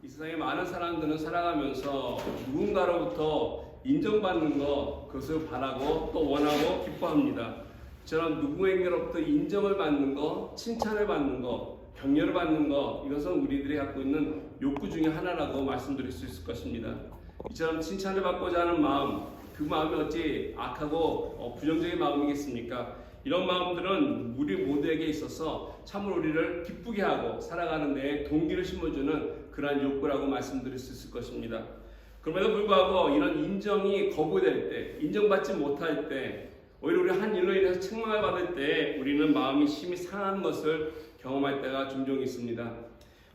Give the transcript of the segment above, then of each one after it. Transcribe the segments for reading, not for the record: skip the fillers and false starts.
이 세상에 많은 사람들은 살아가면서 누군가로부터 인정받는 것, 그것을 바라고 또 원하고 기뻐합니다. 저는 누구에게로부터 인정을 받는 것, 칭찬을 받는 것, 격려를 받는 것, 이것은 우리들이 갖고 있는 욕구 중에 하나라고 말씀드릴 수 있을 것입니다. 이처럼 칭찬을 받고자 하는 마음, 그 마음이 어찌 악하고 부정적인 마음이겠습니까? 이런 마음들은 우리 모두에게 있어서 참으로 우리를 기쁘게 하고 살아가는 데 동기를 심어주는 그러한 욕구라고 말씀드릴 수 있을 것입니다. 그럼에도 불구하고 이런 인정이 거부될 때, 인정받지 못할 때, 오히려 우리 한 일로 인해서 책망을 받을 때 우리는 마음이 심히 상하는 것을 경험할 때가 종종 있습니다.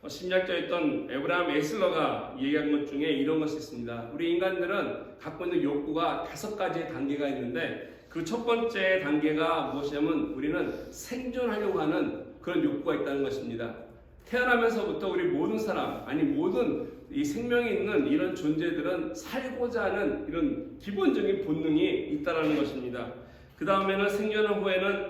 심리학자였던 에브라함 에슬러가 얘기한 것 중에 이런 것이 있습니다. 우리 인간들은 갖고 있는 욕구가 5가지의 단계가 있는데 그 첫 번째 단계가 무엇이냐면 우리는 생존하려고 하는 그런 욕구가 있다는 것입니다. 태어나면서부터 우리 모든 사람, 아니 모든 이 생명이 있는 이런 존재들은 살고자 하는 이런 기본적인 본능이 있다는 것입니다. 그 다음에는 생존한 후에는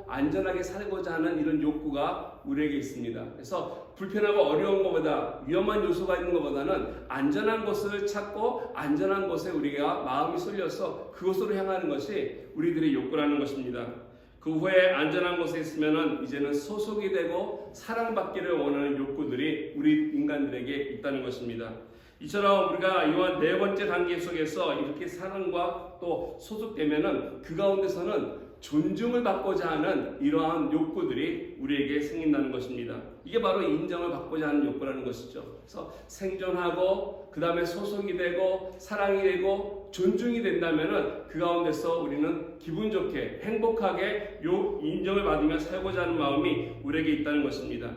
안전하게 살고자 하는 이런 욕구가 우리에게 있습니다. 그래서 불편하고 어려운 것보다 위험한 요소가 있는 것보다는 안전한 곳을 찾고 안전한 곳에 우리가 마음이 쏠려서 그곳으로 향하는 것이 우리들의 욕구라는 것입니다. 그 후에 안전한 곳에 있으면은 이제는 소속이 되고 사랑받기를 원하는 욕구들이 우리 인간들에게 있다는 것입니다. 이처럼 우리가 이와 4번째 단계 속에서 이렇게 사랑과 또 소속되면은 그 가운데서는 존중을 받고자 하는 이러한 욕구들이 우리에게 생긴다는 것입니다. 이게 바로 인정을 받고자 하는 욕구라는 것이죠. 그래서 생존하고 그 다음에 소속이 되고 사랑이 되고 존중이 된다면은 그 가운데서 우리는 기분 좋게 행복하게 인정을 받으며 살고자 하는 마음이 우리에게 있다는 것입니다.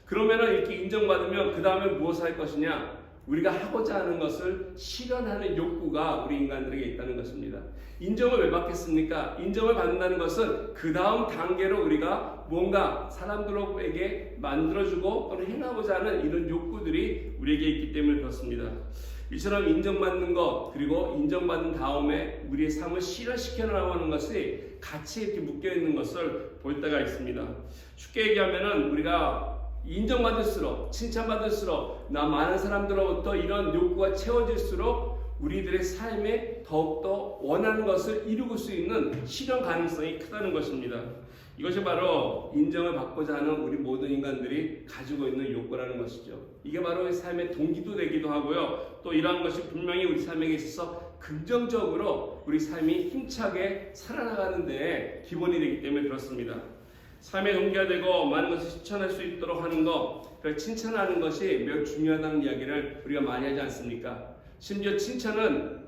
그러면은 이렇게 인정받으면 그 다음에 무엇을 할 것이냐? 우리가 하고자 하는 것을 실현하는 욕구가 우리 인간들에게 있다는 것입니다. 인정을 왜 받겠습니까? 인정을 받는다는 것은 그 다음 단계로 우리가 뭔가 사람들에게 만들어주고 또는 행하고자 하는 이런 욕구들이 우리에게 있기 때문에 그렇습니다. 이처럼 인정받는 것, 그리고 인정받은 다음에 우리의 삶을 실현시켜 나가는 것이 같이 이렇게 묶여있는 것을 볼 때가 있습니다. 쉽게 얘기하면은 우리가 인정받을수록, 칭찬받을수록, 많은 사람들로부터 이런 욕구가 채워질수록 우리들의 삶에 더욱더 원하는 것을 이루고 수 있는 실현 가능성이 크다는 것입니다. 이것이 바로 인정을 받고자 하는 우리 모든 인간들이 가지고 있는 욕구라는 것이죠. 이게 바로 삶의 동기도 되기도 하고요. 또 이러한 것이 분명히 우리 삶에게 있어서 긍정적으로 우리 삶이 힘차게 살아나가는 데 기본이 되기 때문에 그렇습니다. 삶의 동기가 되고 많은 것을 실천할 수 있도록 하는 것, 칭찬하는 것이 매우 중요하다는 이야기를 우리가 많이 하지 않습니까? 심지어 칭찬은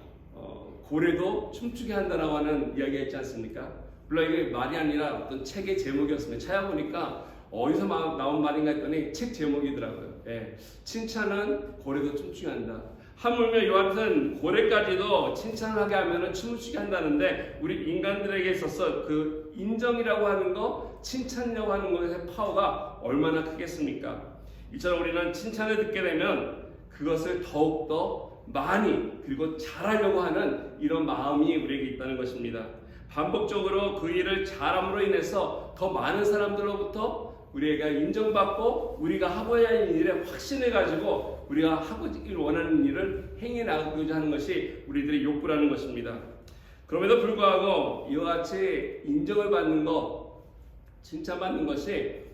고래도 춤추게 한다라고 하는 이야기가 있지 않습니까? 물론 이게 말이 아니라 어떤 책의 제목이었습니다. 찾아보니까 어디서 나온 말인가 했더니 책 제목이더라고요. 예. 칭찬은 고래도 춤추게 한다. 하물며 이 같은 고래까지도 칭찬을 하게 하면 춤을 추게 한다는데 우리 인간들에게 있어서 그 인정이라고 하는 거, 칭찬이라고 하는 것의 파워가 얼마나 크겠습니까? 이처럼 우리는 칭찬을 듣게 되면 그것을 더욱더 많이 그리고 잘하려고 하는 이런 마음이 우리에게 있다는 것입니다. 반복적으로 그 일을 잘함으로 인해서 더 많은 사람들로부터 우리가 인정받고 우리가 하고자 하는 일에 확신을 가지고 우리가 하고자 원하는 일을 행해 나가고자 하는 것이 우리들의 욕구라는 것입니다. 그럼에도 불구하고 이와 같이 인정을 받는 것, 칭찬받는 것이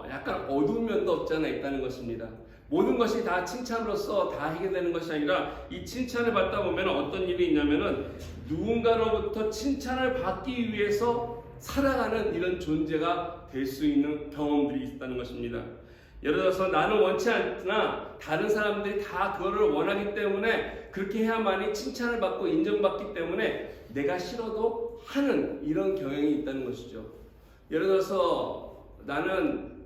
약간 어두운 면도 없지 않아 있다는 것입니다. 모든 것이 다 칭찬으로서 다 해결되는 것이 아니라 이 칭찬을 받다 보면 어떤 일이 있냐면은 누군가로부터 칭찬을 받기 위해서 살아가는 이런 존재가 될 수 있는 경험들이 있다는 것입니다. 예를 들어서 나는 원치 않으나 다른 사람들이 다 그거를 원하기 때문에 그렇게 해야만이 칭찬을 받고 인정받기 때문에 내가 싫어도 하는 이런 경향이 있다는 것이죠. 예를 들어서 나는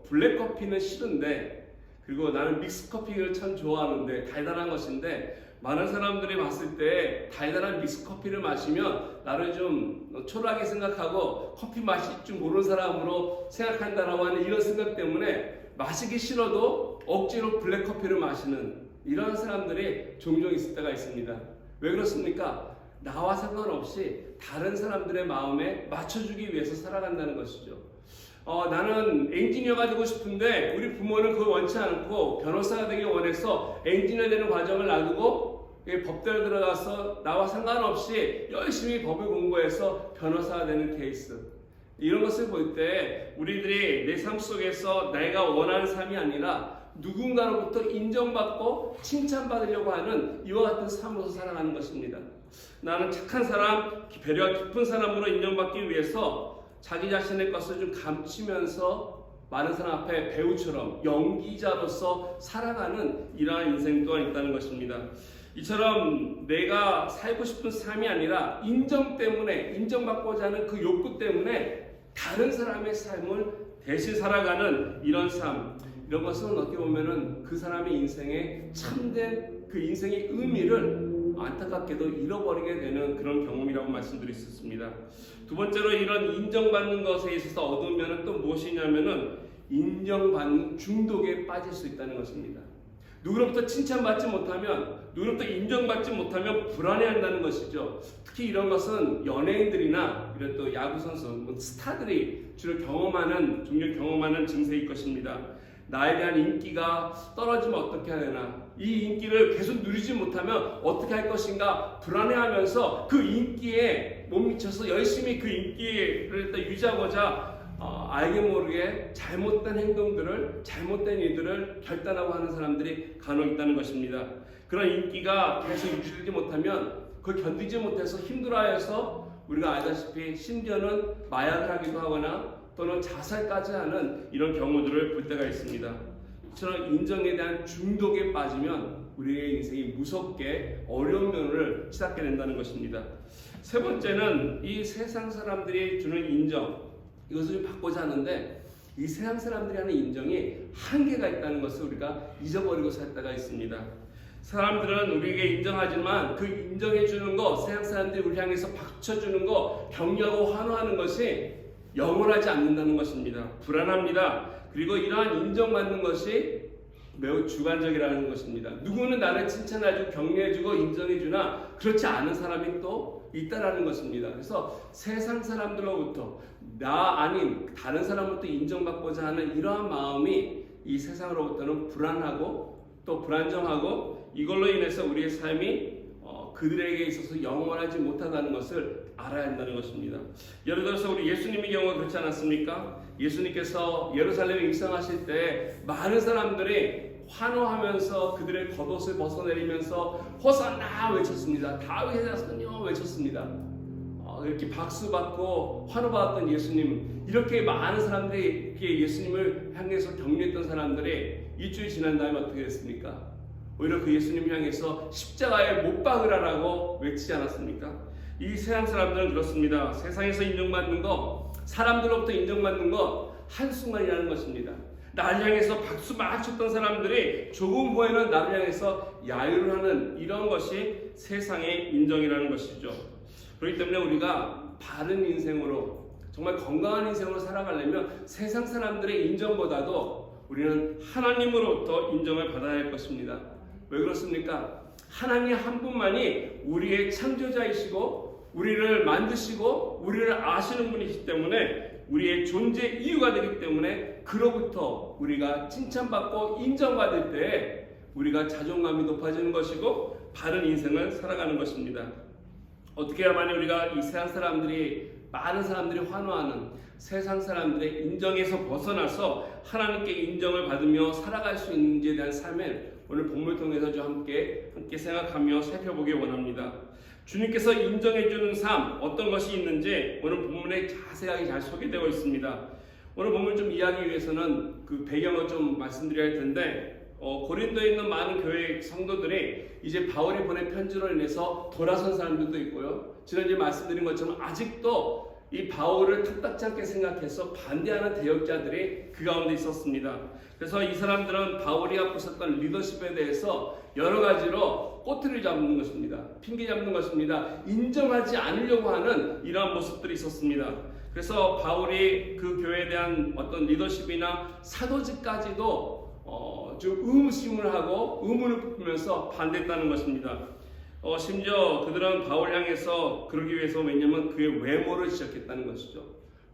블랙커피는 싫은데 그리고 나는 믹스커피를 참 좋아하는데 달달한 것인데 많은 사람들이 봤을 때 달달한 믹스커피를 마시면 나를 좀 초라하게 생각하고 커피 마실 줄 모르는 사람으로 생각한다라고 하는 이런 생각 때문에 마시기 싫어도 억지로 블랙커피를 마시는 이런 사람들이 종종 있을 때가 있습니다. 왜 그렇습니까? 나와 상관없이 다른 사람들의 마음에 맞춰주기 위해서 살아간다는 것이죠. 나는 엔지니어가 되고 싶은데 우리 부모는 그걸 원치 않고 변호사가 되길 원해서 엔지니어 되는 과정을 놔두고 법대로 들어가서 나와 상관없이 열심히 법을 공부해서 변호사가 되는 케이스. 이런 것을 볼 때 우리들이 내 삶 속에서 내가 원하는 삶이 아니라 누군가로부터 인정받고 칭찬받으려고 하는 이와 같은 삶으로서 살아가는 것입니다. 나는 착한 사람, 배려가 깊은 사람으로 인정받기 위해서 자기 자신의 것을 좀 감추면서 많은 사람 앞에 배우처럼 연기자로서 살아가는 이러한 인생 또한 있다는 것입니다. 이처럼 내가 살고 싶은 삶이 아니라 인정 때문에, 인정받고자 하는 그 욕구 때문에 다른 사람의 삶을 대신 살아가는 이런 삶, 이런 것은 어떻게 보면은 그 사람의 인생에 참된 그 인생의 의미를 안타깝게도 잃어버리게 되는 그런 경험이라고 말씀드릴 수 있습니다. 두 번째로 이런 인정받는 것에 있어서 얻으면 또 무엇이냐면은 인정받는 중독에 빠질 수 있다는 것입니다. 누구로부터 칭찬받지 못하면, 누구로부터 인정받지 못하면 불안해한다는 것이죠. 특히 이런 것은 연예인들이나 이런 또 야구 선수, 스타들이 주로 경험하는 증세일 것입니다. 나에 대한 인기가 떨어지면 어떻게 해야 되나? 이 인기를 계속 누리지 못하면 어떻게 할 것인가? 불안해하면서 그 인기에 못 미쳐서 열심히 그 인기를 유지하고자 알게 모르게 잘못된 행동들을, 잘못된 일들을 결단하고 하는 사람들이 간혹 있다는 것입니다. 그런 인기가 계속 유지되지 못하면 그걸 견디지 못해서 힘들어해서 우리가 알다시피 심지어는 마약을 하기도 하거나 또는 자살까지 하는 이런 경우들을 볼 때가 있습니다. 이처럼 인정에 대한 중독에 빠지면 우리의 인생이 무섭게 어려운 면을 치닫게 된다는 것입니다. 세 번째는 이 세상 사람들이 주는 인정, 이것을 좀 바꾸자 하는데 이 세상 사람들이 하는 인정이 한계가 있다는 것을 우리가 잊어버리고 살 때가 있습니다. 사람들은 우리에게 인정하지만 그 인정해주는 것, 세상 사람들이 우리 향해서 박쳐주는 것, 격려하고 환호하는 것이 영원하지 않는다는 것입니다. 불안합니다. 그리고 이러한 인정받는 것이 매우 주관적이라는 것입니다. 누구는 나를 칭찬해주고 격려해주고 인정해주나 그렇지 않은 사람이 또 있다라는 것입니다. 그래서 세상 사람들로부터 나 아닌 다른 사람으로부터 인정받고자 하는 이러한 마음이 이 세상으로부터는 불안하고 또 불안정하고 이걸로 인해서 우리의 삶이 그들에게 있어서 영원하지 못하다는 것을 알아야 한다는 것입니다. 예를 들어서 우리 예수님의 경우가 그렇지 않았습니까? 예수님께서 예루살렘에 입성하실 때 많은 사람들이 환호하면서 그들의 겉옷을 벗어내리면서 호산나 외쳤습니다. 다윗의 자손이여 외쳤습니다. 이렇게 박수받고 환호받았던 예수님, 이렇게 많은 사람들이 이렇게 예수님을 향해서 격려했던 사람들이 일주일 지난 다음에 어떻게 됐습니까? 오히려 그 예수님 향해서 십자가에 못 박으라라고 외치지 않았습니까? 이 세상 사람들은 그렇습니다. 세상에서 인정받는 것, 사람들로부터 인정받는 것 한순간이라는 것입니다. 나를 향해서 박수 막 쳤던 사람들이 조금 후에는 나를 향해서 야유를 하는 이런 것이 세상의 인정이라는 것이죠. 그렇기 때문에 우리가 바른 인생으로, 정말 건강한 인생으로 살아가려면 세상 사람들의 인정보다도 우리는 하나님으로부터 인정을 받아야 할 것입니다. 왜 그렇습니까? 하나님 한 분만이 우리의 창조자이시고 우리를 만드시고 우리를 아시는 분이시기 때문에 우리의 존재 이유가 되기 때문에 그로부터 우리가 칭찬받고 인정받을 때 우리가 자존감이 높아지는 것이고 바른 인생을 살아가는 것입니다. 어떻게 해야만이 우리가 이 세상 사람들이, 많은 사람들이 환호하는 세상 사람들의 인정에서 벗어나서 하나님께 인정을 받으며 살아갈 수 있는지에 대한 삶을 오늘 본문을 통해서 좀 함께 생각하며 살펴보기 원합니다. 주님께서 인정해주는 삶, 어떤 것이 있는지 오늘 본문에 자세하게 잘 소개되어 있습니다. 오늘 본문을 좀 이해하기 위해서는 그 배경을 좀 말씀드려야 할 텐데, 고린도에 있는 많은 교회 성도들이 이제 바울이 보낸 편지로 인해서 돌아선 사람들도 있고요. 지난주에 말씀드린 것처럼 아직도 이 바울을 탐탁지 않게 생각해서 반대하는 대역자들이 그 가운데 있었습니다. 그래서 이 사람들은 바울이 갖고 있었던 리더십에 대해서 여러 가지로 꼬투리를 잡는 것입니다. 핑계 잡는 것입니다. 인정하지 않으려고 하는 이러한 모습들이 있었습니다. 그래서 바울이 그 교회에 대한 어떤 리더십이나 사도직까지도 좀 의무심을 하고 의문을 품으면서 반대했다는 것입니다. 심지어 그들은 바울 향해서 그러기 위해서, 왜냐하면 그의 외모를 지적했다는 것이죠.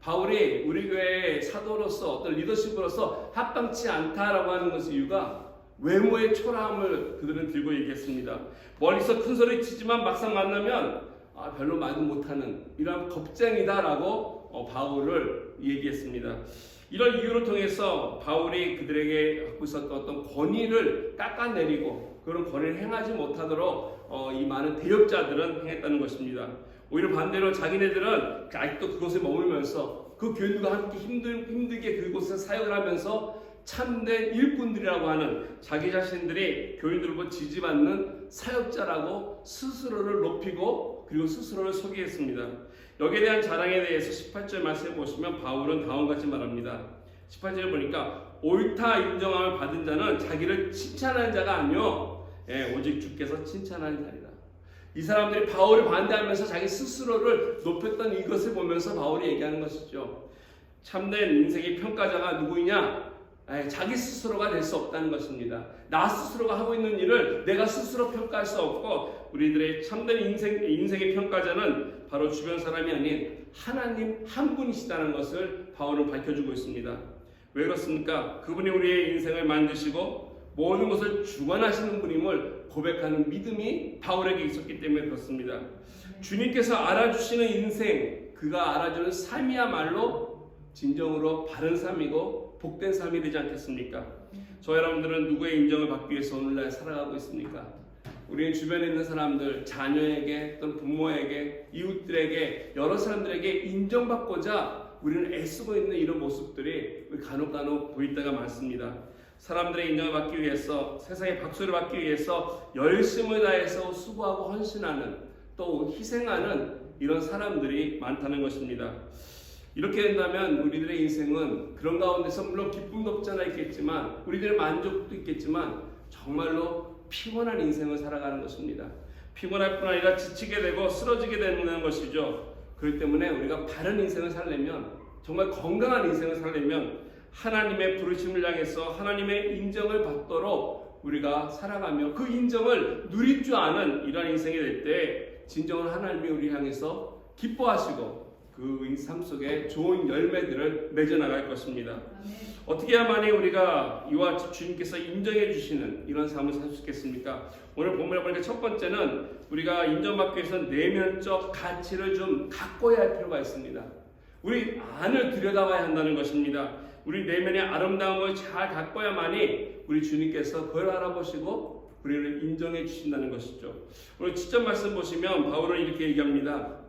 바울이 우리 교회의 사도로서 어떤 리더십으로서 합당치 않다라고 하는 것의 이유가 외모의 초라함을 그들은 들고 얘기했습니다. 멀리서 큰 소리 치지만 막상 만나면 별로 말도 못하는 이런 겁쟁이다라고 바울을 얘기했습니다. 이런 이유를 통해서 바울이 그들에게 갖고 있었던 어떤 권위를 깎아내리고 그런 권위를 행하지 못하도록 이 많은 대역자들은 행했다는 것입니다. 오히려 반대로 자기네들은 아직도 그곳에 머물면서 그 교인들과 함께 힘들게 그곳에서 사역을 하면서 참된 일꾼들이라고 하는 자기 자신들이 교인들로부터 지지받는 사역자라고 스스로를 높이고 그리고 스스로를 소개했습니다. 여기에 대한 자랑에 대해서 18절 말씀해 보시면 바울은 다음과 같이 말합니다. 18절에 보니까 옳다 인정함을 받은 자는 자기를 칭찬하는 자가 아니요 오직 주께서 칭찬하는 자리다. 이 사람들이 바울을 반대하면서 자기 스스로를 높였던 이것을 보면서 바울이 얘기하는 것이죠. 참된 인생의 평가자가 누구이냐? 자기 스스로가 될 수 없다는 것입니다. 나 스스로가 하고 있는 일을 내가 스스로 평가할 수 없고 우리들의 참된 인생의 평가자는 바로 주변 사람이 아닌 하나님 한 분이시다는 것을 바울은 밝혀주고 있습니다. 왜 그렇습니까? 그분이 우리의 인생을 만드시고 모든 것을 주관하시는 분임을 고백하는 믿음이 바울에게 있었기 때문에 그렇습니다. 주님께서 알아주시는 인생, 그가 알아주는 삶이야말로 진정으로 바른 삶이고 복된 삶이 되지 않겠습니까? 저 여러분들은 누구의 인정을 받기 위해서 오늘날 살아가고 있습니까? 우리 주변에 있는 사람들, 자녀에게 또는 부모에게, 이웃들에게, 여러 사람들에게 인정받고자 우리는 애쓰고 있는 이런 모습들이 간혹 보일 때가 많습니다. 사람들의 인정을 받기 위해서, 세상의 박수를 받기 위해서 열심을 다해서 수고하고 헌신하는, 또 희생하는 이런 사람들이 많다는 것입니다. 이렇게 된다면 우리들의 인생은 그런 가운데서 물론 기쁨도 없지 않아 있겠지만, 우리들의 만족도 있겠지만 정말로 피곤한 인생을 살아가는 것입니다. 피곤할 뿐 아니라 지치게 되고 쓰러지게 되는 것이죠. 그렇기 때문에 우리가 바른 인생을 살려면, 정말 건강한 인생을 살려면 하나님의 부르심을 향해서 하나님의 인정을 받도록 우리가 살아가며 그 인정을 누릴 줄 아는 이러한 인생이 될 때 진정한 하나님이 우리 향해서 기뻐하시고 그 삶 속에 좋은 열매들을 맺어나갈 것입니다. 어떻게 해야만이 우리가 이와 주님께서 인정해 주시는 이런 삶을 살 수 있겠습니까? 오늘 본문에 보니까 첫 번째는 우리가 인정받기 위해서 내면적 가치를 좀 가꿔야 할 필요가 있습니다. 우리 안을 들여다봐야 한다는 것입니다. 우리 내면의 아름다움을 잘 가꿔야만이 우리 주님께서 그걸 알아보시고 우리를 인정해 주신다는 것이죠. 오늘 7절 말씀 보시면 바울은 이렇게 얘기합니다.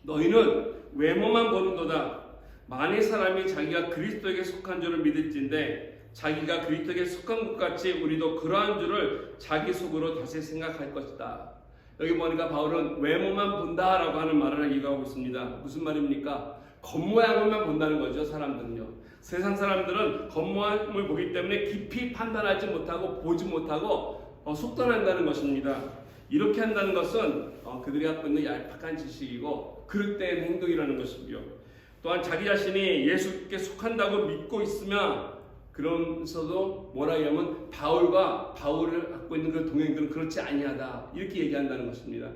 너희는 외모만 보는도다. 만일 사람이 자기가 그리스도에게 속한 줄을 믿을진데 자기가 그리스도에게 속한 것 같이 우리도 그러한 줄을 자기 속으로 다시 생각할 것이다. 여기 보니까 바울은 외모만 본다라고 하는 말을 이해하고 있습니다. 무슨 말입니까? 겉모양만 본다는 거죠. 사람들은요. 세상 사람들은 겉모양을 보기 때문에 깊이 판단하지 못하고 보지 못하고 속단한다는 것입니다. 이렇게 한다는 것은 그들이 갖고 있는 얄팍한 지식이고 그릇된 행동이라는 것이고요. 또한 자기 자신이 예수께 속한다고 믿고 있으면 그러면서도 뭐라 하냐면 바울을 갖고 있는 그 동행들은 그렇지 아니하다 이렇게 얘기한다는 것입니다.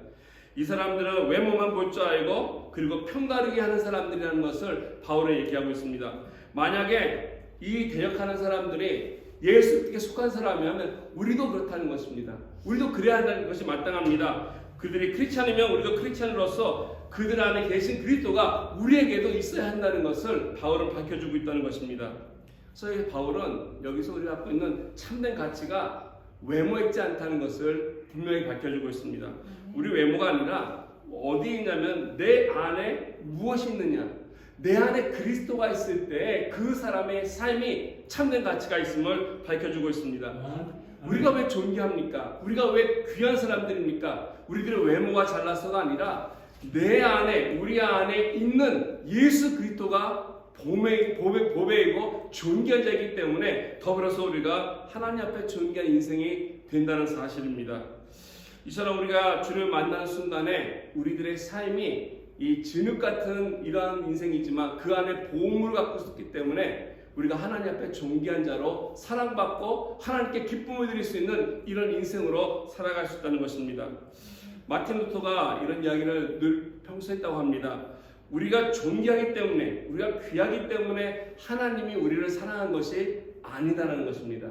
이 사람들은 외모만 볼 줄 알고 그리고 편가르기 하는 사람들이라는 것을 바울은 얘기하고 있습니다. 만약에 이 대적하는 사람들이 예수께 속한 사람이라면 우리도 그렇다는 것입니다. 우리도 그래야 한다는 것이 마땅합니다. 그들이 크리스찬이면 우리도 크리스찬으로서 그들 안에 계신 그리스도가 우리에게도 있어야 한다는 것을 바울은 밝혀주고 있다는 것입니다. 그래서 바울은 여기서 우리가 갖고 있는 참된 가치가 외모에 있지 않다는 것을 분명히 밝혀주고 있습니다. 우리 외모가 아니라 어디에 있냐면 내 안에 무엇이 있느냐, 내 안에 그리스도가 있을 때 그 사람의 삶이 참된 가치가 있음을 밝혀주고 있습니다. 우리가 왜 존귀합니까? 우리가 왜 귀한 사람들입니까? 우리들의 외모가 잘나서가 아니라 내 안에, 우리 안에 있는 예수 그리스도가 보배이고 존귀한 자이기 때문에 더불어서 우리가 하나님 앞에 존귀한 인생이 된다는 사실입니다. 이처럼 우리가 주를 만나는 순간에 우리들의 삶이 이 진흙 같은 이러한 인생이지만 그 안에 보물을 갖고 있었기 때문에 우리가 하나님 앞에 존귀한 자로 사랑받고 하나님께 기쁨을 드릴 수 있는 이런 인생으로 살아갈 수 있다는 것입니다. 마틴 루터가 이런 이야기를 늘 평소에 했다고 합니다. 우리가 존귀하기 때문에, 우리가 귀하기 때문에 하나님이 우리를 사랑한 것이 아니다라는 것입니다.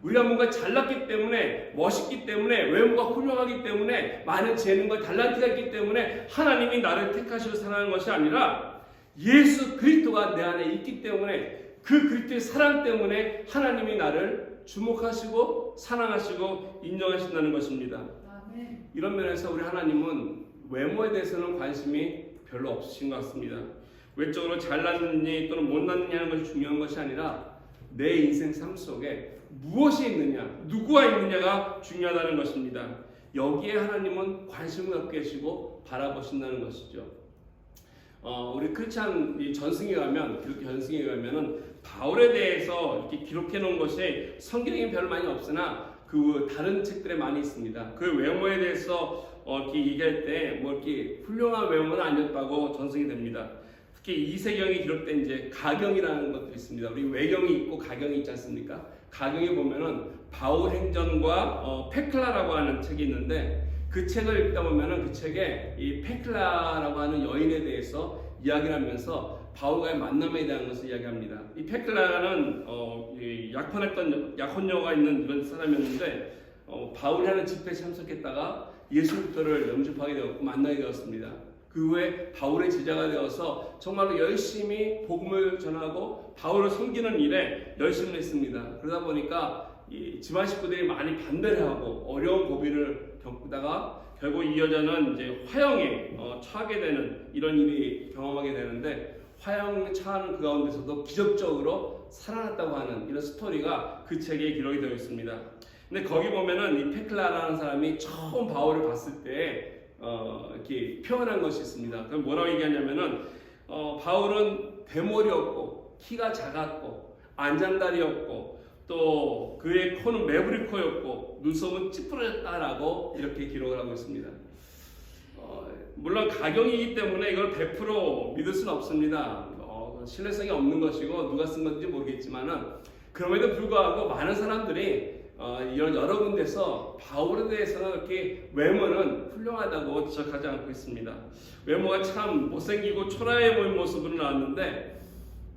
우리가 뭔가 잘났기 때문에, 멋있기 때문에, 외모가 훌륭하기 때문에, 많은 재능과 달란트가 있기 때문에 하나님이 나를 택하시고 사랑하는 것이 아니라 예수 그리스도가 내 안에 있기 때문에, 그 그리스도의 사랑 때문에 하나님이 나를 주목하시고 사랑하시고 인정하신다는 것입니다. 이런 면에서 우리 하나님은 외모에 대해서는 관심이 별로 없으신 것 같습니다. 외적으로 잘났느니 또는 못났느냐 하는 것이 중요한 것이 아니라 내 인생 삶 속에 무엇이 있느냐, 누구가 있느냐가 중요하다는 것입니다. 여기에 하나님은 관심을 갖고 계시고 바라보신다는 것이죠. 우리 크리스찬 전승에 가면, 기독교 전승에 가면은 바울에 대해서 이렇게 기록해 놓은 것이 성경에 별로 많이 없으나 그 다른 책들에 많이 있습니다. 그 외모에 대해서 이렇게 얘기할 때 뭐 이렇게 훌륭한 외모는 아니었다고 전승이 됩니다. 특히 이세경이 기록된 이제 가경이라는 것들이 있습니다. 우리 외경이 있고 가경이 있지 않습니까? 가경에 보면은 바울 행전과 페클라라고 하는 책이 있는데 그 책을 읽다 보면은 그 책에 이 페클라라고 하는 여인에 대해서 이야기를 하면서 바울과의 만남에 대한 것을 이야기합니다. 이 페클라는 약혼녀가 있는 이런 사람이었는데 바울이 하는 집회에 참석했다가 예수 그리스도를 영접하게 되었고 만나게 되었습니다. 그 후에 바울의 제자가 되어서 정말로 열심히 복음을 전하고 바울을 섬기는 일에 열심히 했습니다. 그러다 보니까 이 집안 식구들이 많이 반대를 하고 어려운 고비를 겪다가 결국 이 여자는 이제 화형에 처하게 되는 이런 일이 경험하게 되는데, 화형에 처하는 그 가운데서도 기적적으로 살아났다고 하는 이런 스토리가 그 책에 기록이 되어 있습니다. 근데 거기 보면은 이 페클라라는 사람이 처음 바울을 봤을 때 이렇게 표현한 것이 있습니다. 그럼 뭐라고 얘기하냐면은 바울은 대머리였고 키가 작았고 안장다리였고 또 그의 코는 매부리 코였고 눈썹은 찌푸렸다라고 이렇게 기록을 하고 있습니다. 물론 가경이기 때문에 이걸 100% 믿을 수는 없습니다. 신뢰성이 없는 것이고 누가 쓴 건지 모르겠지만은 그럼에도 불구하고 많은 사람들이 이런 여러 군데서 바울에 대해서는 이렇게 외모는 훌륭하다고 지적하지 않고 있습니다. 외모가 참 못생기고 초라해 보이는 모습으로 나왔는데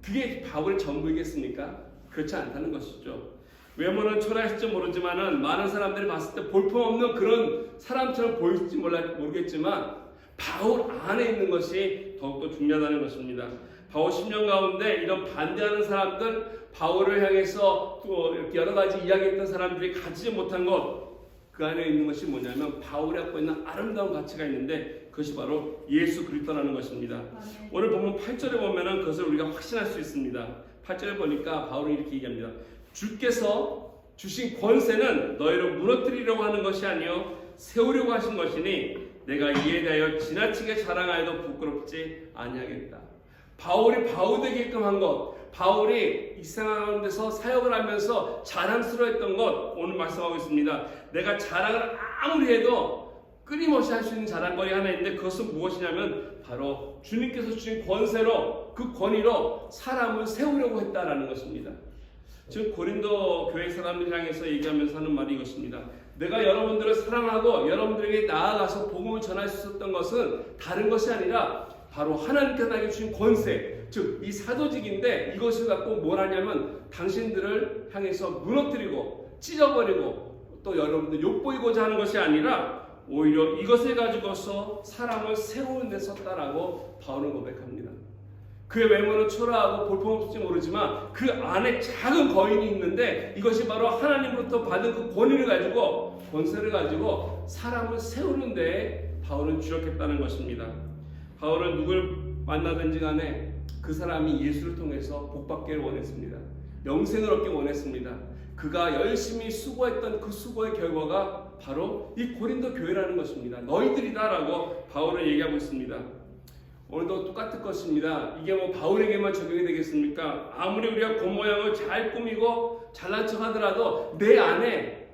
그게 바울의 전부이겠습니까? 그렇지 않다는 것이죠. 외모는 초라했을지 모르지만은 많은 사람들이 봤을 때 볼품없는 그런 사람처럼 보일지 모르겠지만 바울 안에 있는 것이 더욱더 중요하다는 것입니다. 바울 10년 가운데 이런 반대하는 사람들, 바울을 향해서 또 이렇게 여러 가지 이야기했던 사람들이 가지지 못한 것, 그 안에 있는 것이 뭐냐면 바울이 갖고 있는 아름다운 가치가 있는데 그것이 바로 예수 그리스도라는 것입니다. 오늘 보면 8절에 보면은 그것을 우리가 확신할 수 있습니다. 8절에 보니까 바울이 이렇게 얘기합니다. 주께서 주신 권세는 너희를 무너뜨리려고 하는 것이 아니요 세우려고 하신 것이니 내가 이에 대하여 지나치게 자랑하여도 부끄럽지 아니하겠다. 바울이 바울되게끔 한 것, 바울이 이 세상 가운데서 사역을 하면서 자랑스러워했던 것 오늘 말씀하고 있습니다. 내가 자랑을 아무리 해도 끊임없이 할 수 있는 자랑거리 하나 있는데 그것은 무엇이냐면 바로 주님께서 주신 권세로, 그 권위로 사람을 세우려고 했다라는 것입니다. 지금 고린도 교회 사람들 향해서 얘기하면서 하는 말이 이것입니다. 내가 여러분들을 사랑하고 여러분들에게 나아가서 복음을 전할 수 있었던 것은 다른 것이 아니라 바로 하나님께서 나에게 주신 권세, 즉 이 사도직인데 이것을 갖고 뭘 하냐면 당신들을 향해서 무너뜨리고 찢어버리고 또 여러분들 욕보이고자 하는 것이 아니라 오히려 이것을 가지고서 사람을 세우는 데 썼다라고 바울은 고백합니다. 그의 외모는 초라하고 볼품없을지 모르지만 그 안에 작은 거인이 있는데 이것이 바로 하나님으로부터 받은 그 권위를 가지고, 권세를 가지고 사람을 세우는 데에 바울은 주력했다는 것입니다. 바울은 누굴 만나든지 간에 그 사람이 예수를 통해서 복받기를 원했습니다. 영생을 얻기 원했습니다. 그가 열심히 수고했던 그 수고의 결과가 바로 이 고린도 교회라는 것입니다. 너희들이다라고 바울은 얘기하고 있습니다. 오늘도 똑같을 것입니다. 이게 뭐 바울에게만 적용이 되겠습니까? 아무리 우리가 겉모양을 잘 꾸미고 잘난 척 하더라도 내 안에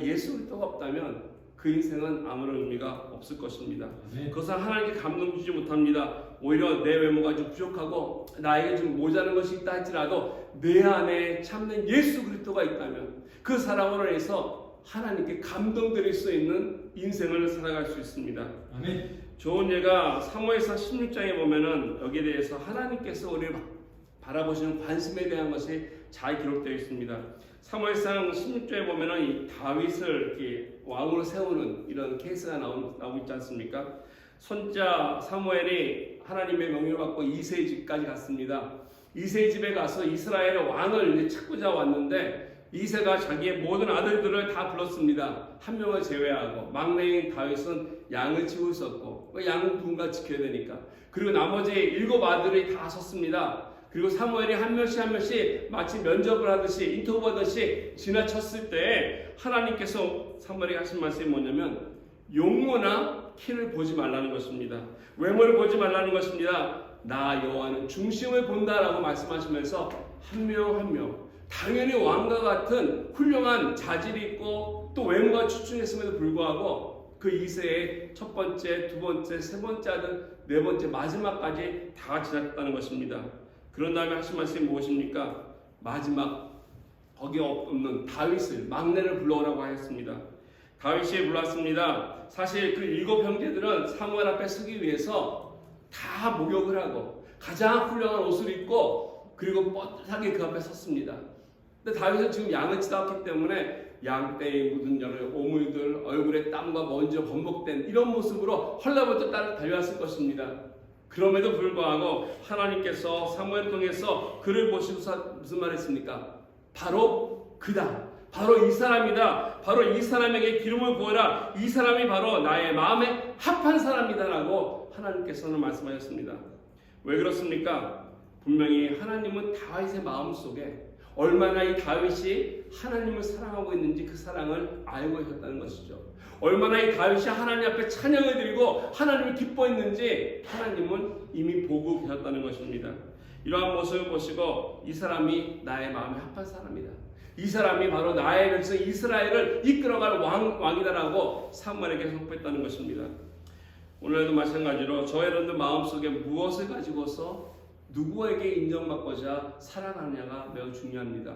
예수 그리스도가 없다면 그 인생은 아무런 의미가 없을 것입니다. 그것은 하나님께 감동 주지 못합니다. 오히려 내 외모가 좀 부족하고 나에게 좀 모자란 것이 있다 할지라도 내 안에 참된 예수 그리스도가 있다면 그 사람으로 해서 하나님께 감동드릴 수 있는 인생을 살아갈 수 있습니다. 아멘. 좋은 예가 사무엘상 16장에 보면은 여기에 대해서 하나님께서 우리를 바라보시는 관심에 대한 것이 잘 기록되어 있습니다. 사무엘상 16장에 보면은 이 다윗을 이렇게 왕으로 세우는 이런 케이스가 나오고 있지 않습니까? 손자 사무엘이 하나님의 명령을 받고 이새의 집까지 갔습니다. 이새의 집에 가서 이스라엘의 왕을 찾고자 왔는데 이새가 자기의 모든 아들들을 다 불렀습니다. 한 명을 제외하고 막내인 다윗은 양을 치고 있었고 양은 누군가 지켜야 되니까. 그리고 나머지 7 아들이 다 섰습니다. 그리고 사무엘이 한 명씩 한 명씩 마치 면접을 하듯이 인터뷰하듯이 지나쳤을 때 하나님께서 사무엘에게 하신 말씀이 뭐냐면 용모나 키를 보지 말라는 것입니다. 외모를 보지 말라는 것입니다. 나 여호와는 중심을 본다라고 말씀하시면서 한 명 한 명 당연히 왕과 같은 훌륭한 자질이 있고 또 외모가 출중했음에도 불구하고 그 이새의 첫 번째, 두 번째, 세 번째 아들, 네 번째, 마지막까지 다 지났다는 것입니다. 그런 다음에 하신 말씀이 무엇입니까? 마지막 거기에 없는 다윗을 막내를 불러오라고 하였습니다. 다윗이 불렀습니다. 사실 그 7 형제들은 사무엘 앞에 서기 위해서 다 목욕을 하고 가장 훌륭한 옷을 입고 그리고 뻣하게 그 앞에 섰습니다. 근데 다윗은 지금 양을 치다 왔기 때문에 양떼에 묻은 여러 오물들, 얼굴에 땀과 먼지가 범벅된 이런 모습으로 헐레벌떡 달려왔을 것입니다. 그럼에도 불구하고 하나님께서 사무엘을 통해서 그를 보시고서 무슨 말 했습니까? 바로 그다. 바로 이 사람이다. 바로 이 사람에게 기름을 부어라. 이 사람이 바로 나의 마음에 합한 사람이다라고 하나님께서는 말씀하셨습니다. 왜 그렇습니까? 분명히 하나님은 다윗의 마음속에 얼마나 이 다윗이 하나님을 사랑하고 있는지 그 사랑을 알고 계셨다는 것이죠. 얼마나 이 다윗이 하나님 앞에 찬양을 드리고 하나님을 기뻐했는지 하나님은 이미 보고 계셨다는 것입니다. 이러한 모습을 보시고 이 사람이 나의 마음에 합한 사람이다. 이 사람이 바로 나의 백성 이스라엘을 이끌어갈 왕이다라고 사무엘에게 선포했다는 것입니다. 오늘도 마찬가지로 저 여러분들 마음속에 무엇을 가지고서 누구에게 인정받고자 살아가느냐가 매우 중요합니다.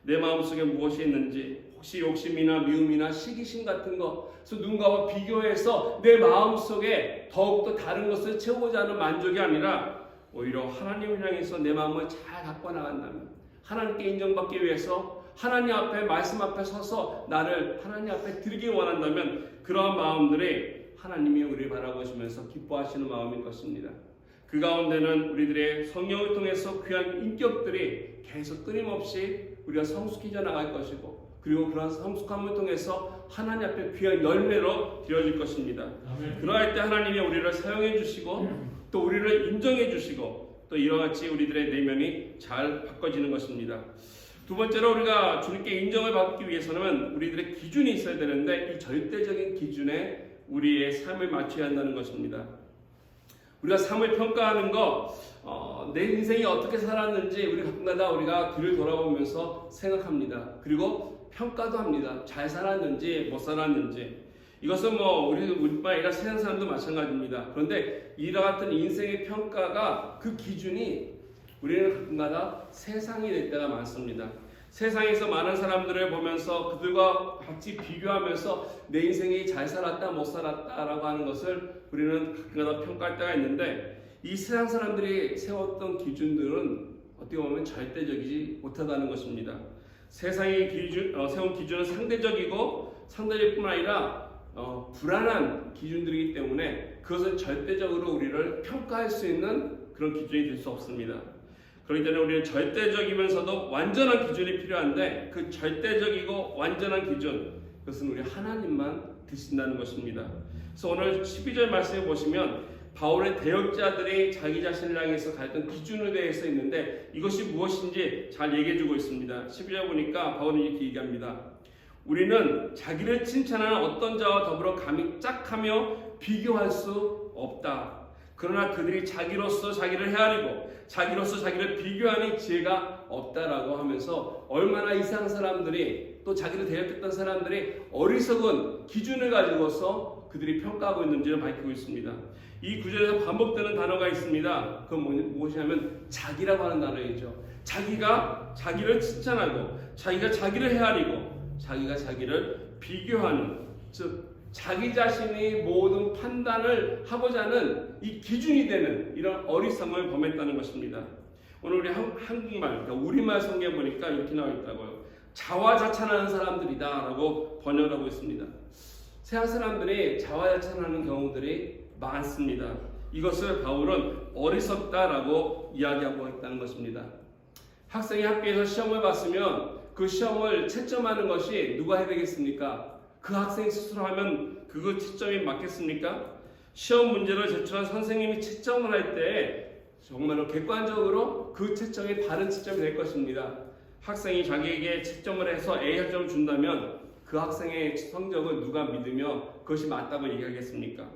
내 마음속에 무엇이 있는지 혹시 욕심이나 미움이나 시기심 같은 것을 누군가와 비교해서 내 마음속에 더욱더 다른 것을 채우고자 하는 만족이 아니라 오히려 하나님을 향해서 내 마음을 잘 갖고 나간다면 하나님께 인정받기 위해서 하나님 앞에 말씀 앞에 서서 나를 하나님 앞에 드리기 원한다면 그러한 마음들이 하나님이 우리를 바라보시면서 기뻐하시는 마음인 것입니다. 그 가운데는 우리들의 성령을 통해서 귀한 인격들이 계속 끊임없이 우리가 성숙해져 나갈 것이고 그리고 그런 성숙함을 통해서 하나님 앞에 귀한 열매로 드려질 것입니다. 그러할 때 하나님이 우리를 사용해 주시고 또 우리를 인정해 주시고 또 이와 같이 우리들의 내면이 잘 바꿔지는 것입니다. 두 번째로 우리가 주님께 인정을 받기 위해서는 우리들의 기준이 있어야 되는데 이 절대적인 기준에 우리의 삶을 맞춰야 한다는 것입니다. 우리가 삶을 평가하는 내 인생이 어떻게 살았는지 우리 가끔가다 우리가 뒤를 돌아보면서 생각합니다. 그리고 평가도 합니다. 잘 살았는지 못 살았는지. 이것은 우리뿐만 아니라 세상 사람도 마찬가지입니다. 그런데 이와 같은 인생의 평가가 그 기준이 우리는 가끔가다 세상이 될 때가 많습니다. 세상에서 많은 사람들을 보면서 그들과 같이 비교하면서 내 인생이 잘 살았다 못 살았다라고 하는 것을 우리는 가끔가다 평가할 때가 있는데 이 세상 사람들이 세웠던 기준들은 어떻게 보면 절대적이지 못하다는 것입니다. 세상이 세운 기준은 상대적일 뿐만 아니라 불안한 기준들이기 때문에 그것은 절대적으로 우리를 평가할 수 있는 그런 기준이 될 수 없습니다. 그렇기 때문에 우리는 절대적이면서도 완전한 기준이 필요한데 그 절대적이고 완전한 기준 그것은 우리 하나님만 드신다는 것입니다. 그래서 오늘 12절 말씀에 보시면 바울의 대역자들이 자기 자신을 향해서 가졌던 기준에 대해서 있는데 이것이 무엇인지 잘 얘기해주고 있습니다. 12절 보니까 바울은 이렇게 얘기합니다. 우리는 자기를 칭찬하는 어떤 자와 더불어 감히 짝하며 비교할 수 없다. 그러나 그들이 자기로서 자기를 헤아리고 자기로서 자기를 비교하니 지혜가 없다라고 하면서 얼마나 이상 사람들이 또 자기를 대역했던 사람들이 어리석은 기준을 가지고서 그들이 평가하고 있는지를 밝히고 있습니다. 이 구절에서 반복되는 단어가 있습니다. 그건 무엇이냐면 자기라고 하는 단어이죠. 자기가 자기를 칭찬하고 자기가 자기를 헤아리고 자기가 자기를 비교하는 즉 자기 자신이 모든 판단을 하고자 하는 이 기준이 되는 이런 어리석음을 범했다는 것입니다. 오늘 우리 한국말, 그러니까 우리말 성경에 보니까 이렇게 나와 있다고요. 자화자찬하는 사람들이다 라고 번역하고 있습니다. 세상 사람들이 자화자찬하는 경우들이 많습니다. 이것을 바울은 어리석다라고 이야기하고 있다는 것입니다. 학생이 학교에서 시험을 봤으면 그 시험을 채점하는 것이 누가 해야 되겠습니까? 그 학생이 스스로 하면 그 채점이 맞겠습니까? 시험 문제를 제출한 선생님이 채점을 할 때 정말로 객관적으로 그 채점이 바른 채점이 될 것입니다. 학생이 자기에게 채점을 해서 A 학점을 준다면 그 학생의 성적을 누가 믿으며 그것이 맞다고 얘기하겠습니까?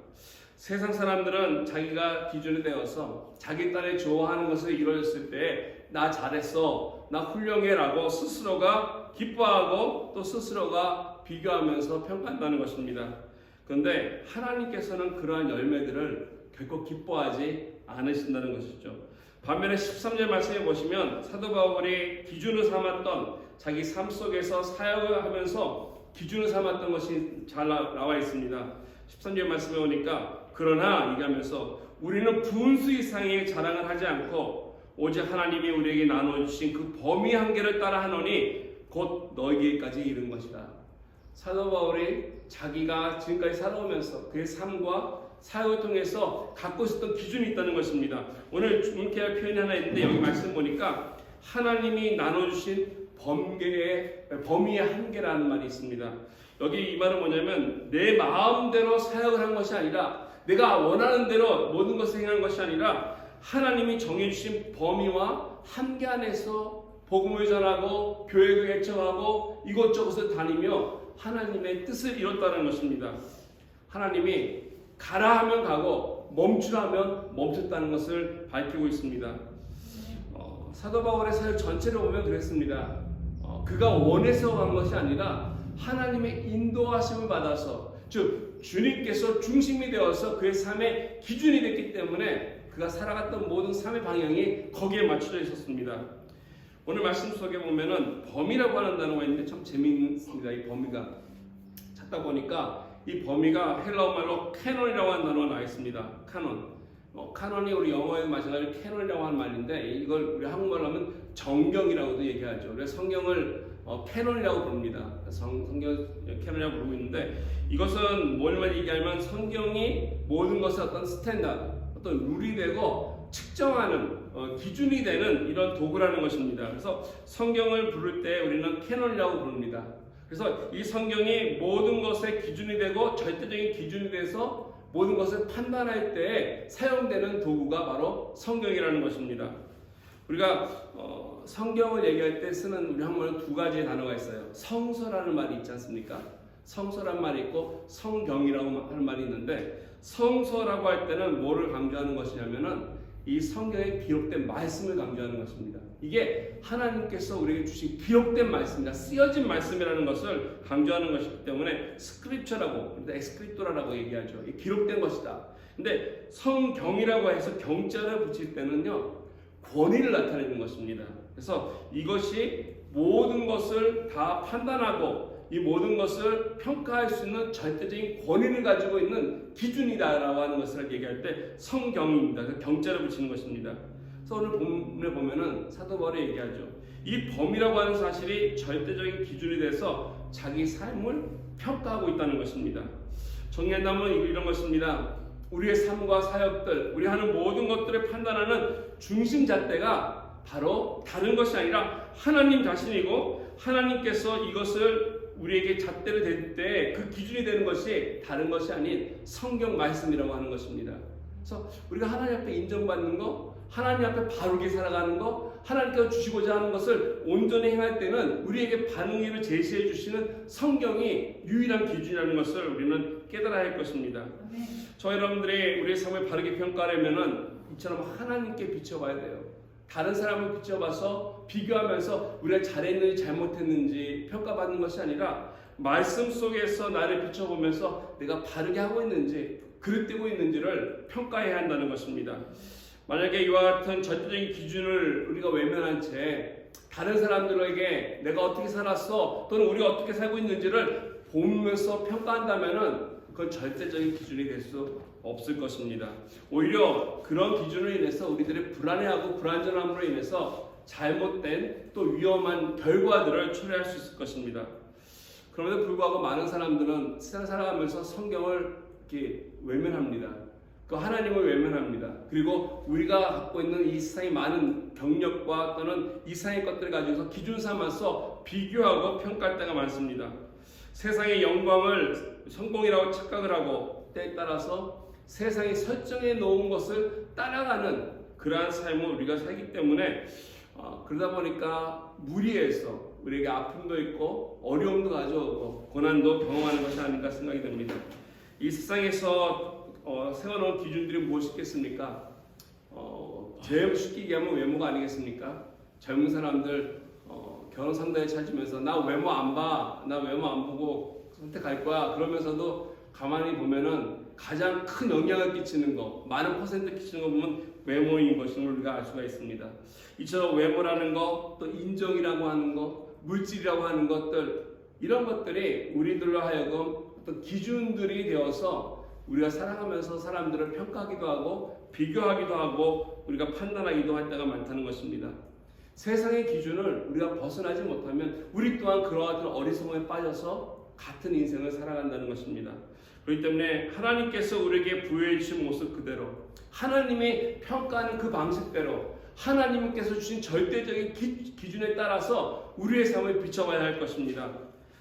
세상 사람들은 자기가 기준이 되어서 자기 딴에 좋아하는 것을 이루어졌을 때 나 잘했어, 나 훌륭해 라고 스스로가 기뻐하고 또 스스로가 비교하면서 평가한다는 것입니다. 그런데 하나님께서는 그러한 열매들을 결코 기뻐하지 않으신다는 것이죠. 반면에 13절 말씀에 보시면 사도 바울이 기준을 삼았던 자기 삶 속에서 사역을 하면서 기준을 삼았던 것이 잘 나와 있습니다. 13절 말씀에 보니까 그러나 얘기하면서 우리는 분수 이상의 자랑을 하지 않고 오직 하나님이 우리에게 나눠주신 그 범위 한계를 따라 하노니 곧 너희에게까지 이른 것이다. 사도 바울이 자기가 지금까지 살아오면서 그의 삶과 사역을 통해서 갖고 있었던 기준이 있다는 것입니다. 오늘 이렇게 표현이 하나 있는데 여기 말씀 보니까 하나님이 나눠주신 범위의 한계라는 말이 있습니다. 여기 이 말은 뭐냐면 내 마음대로 사역을 한 것이 아니라 내가 원하는 대로 모든 것을 행한 것이 아니라 하나님이 정해주신 범위와 한계 안에서 복음을 전하고 교회를 개척하고 이곳저곳을 다니며 하나님의 뜻을 이뤘다는 것입니다. 하나님이 가라 하면 가고 멈추라 하면 멈췄다는 것을 밝히고 있습니다. 사도 바울의 사역 전체를 보면 그랬습니다. 그가 원해서 간 것이 아니라 하나님의 인도하심을 받아서 즉 주님께서 중심이 되어서 그의 삶의 기준이 됐기 때문에 그가 살아갔던 모든 삶의 방향이 거기에 맞춰져 있었습니다. 오늘 말씀 속에 보면은 범위라고 하는 단어가 있는데 참 재미있습니다. 이 범위가 찾다 보니까 이 범위가 헬라어 말로 캐논이라고 하는 단어가 나와 있습니다. 캐논. 캐논이 우리 영어에 마찬가지로 캐논이라고 하는 말인데 이걸 우리 한국말로 하면 정경이라고도 얘기하죠. 그래서 성경을 캐논이라고 부릅니다. 성경 캐논이라고 부르고 있는데 이것은 뭘 얘기하면 성경이 모든 것의 어떤 스탠다드, 어떤 룰이 되고 측정하는 기준이 되는 이런 도구라는 것입니다. 그래서 성경을 부를 때 우리는 캐논이라고 부릅니다. 그래서 이 성경이 모든 것의 기준이 되고 절대적인 기준이 돼서 모든 것을 판단할 때 사용되는 도구가 바로 성경이라는 것입니다. 우리가 성경을 얘기할 때 쓰는 우리 한국말로 두 가지의 단어가 있어요. 성서라는 말이 있지 않습니까? 성서라는 말이 있고 성경이라고 하는 말이 있는데 성서라고 할 때는 뭐를 강조하는 것이냐면은 이 성경에 기록된 말씀을 강조하는 것입니다. 이게 하나님께서 우리에게 주신 기록된 말씀이다. 쓰여진 말씀이라는 것을 강조하는 것이기 때문에 스크립처라고, 엑스크립토라라고 얘기하죠. 기록된 것이다. 근데 성경이라고 해서 경자를 붙일 때는요, 권위를 나타내는 것입니다. 그래서 이것이 모든 것을 다 판단하고 이 모든 것을 평가할 수 있는 절대적인 권위를 가지고 있는 기준이다라고 하는 것을 얘기할 때 성경입니다. 그래서 경자를 붙이는 것입니다. 그래서 오늘 본문에 보면은 사도 바울이 얘기하죠. 이 범위라고 하는 사실이 절대적인 기준이 돼서 자기 삶을 평가하고 있다는 것입니다. 정리한다면 이런 것입니다. 우리의 삶과 사역들, 우리 하는 모든 것들을 판단하는 중심잣대가 바로 다른 것이 아니라 하나님 자신이고 하나님께서 이것을 우리에게 잣대를 댈 때 그 기준이 되는 것이 다른 것이 아닌 성경 말씀이라고 하는 것입니다. 그래서 우리가 하나님 앞에 인정받는 거, 하나님 앞에 바르게 살아가는 거, 하나님께서 주시고자 하는 것을 온전히 행할 때는 우리에게 반응을 제시해 주시는 성경이 유일한 기준이라는 것을 우리는 깨달아야 할 것입니다. 저 여러분들이 우리의 삶을 바르게 평가하려면은 이처럼 하나님께 비춰봐야 돼요. 다른 사람을 비춰봐서 비교하면서 우리가 잘했는지 잘못했는지 평가받는 것이 아니라 말씀 속에서 나를 비춰보면서 내가 바르게 하고 있는지 그릇되고 있는지를 평가해야 한다는 것입니다. 만약에 이와 같은 절대적인 기준을 우리가 외면한 채 다른 사람들에게 내가 어떻게 살았어 또는 우리가 어떻게 살고 있는지를 보면서 평가한다면은 그건 절대적인 기준이 될 수 없을 것입니다. 오히려 그런 기준으로 인해서 우리들이 불안해하고 불안전함으로 인해서 잘못된 또 위험한 결과들을 초래할 수 있을 것입니다. 그럼에도 불구하고 많은 사람들은 세상 살아가면서 성경을 이렇게 외면합니다. 그 하나님을 외면합니다. 그리고 우리가 갖고 있는 이 세상의 많은 경력과 또는 이 세상의 것들을 가지고서 기준 삼아서 비교하고 평가할 때가 많습니다. 세상의 영광을 성공이라고 착각을 하고 때에 따라서 세상이 설정해 놓은 것을 따라가는 그러한 삶을 우리가 살기 때문에 그러다 보니까 무리해서 우리에게 아픔도 있고 어려움도 가져오고 고난도 경험하는 것이 아닌가 생각이 됩니다. 이 세상에서 세워놓은 기준들이 무엇이겠습니까? 제일 쉽게 얘기하면 외모가 아니겠습니까? 젊은 사람들 결혼 상대에 찾으면서 나 외모 안 봐, 나 외모 안 보고 선택할 거야. 그러면서도 가만히 보면은 가장 큰 영향을 끼치는 거, 많은 퍼센트 끼치는 거 보면 외모인 것임을 우리가 알 수가 있습니다. 이처럼 외모라는 거, 또 인정이라고 하는 거, 물질이라고 하는 것들, 이런 것들이 우리들로 하여금 어떤 기준들이 되어서 우리가 살아가면서 사람들을 평가하기도 하고 비교하기도 하고 우리가 판단하기도 할 때가 많다는 것입니다. 세상의 기준을 우리가 벗어나지 못하면 우리 또한 그러한 어리석음에 빠져서 같은 인생을 살아간다는 것입니다. 그렇기 때문에 하나님께서 우리에게 부여해 주신 모습 그대로, 하나님이 평가하는 그 방식대로, 하나님께서 주신 절대적인 기준에 따라서 우리의 삶을 비춰봐야 할 것입니다.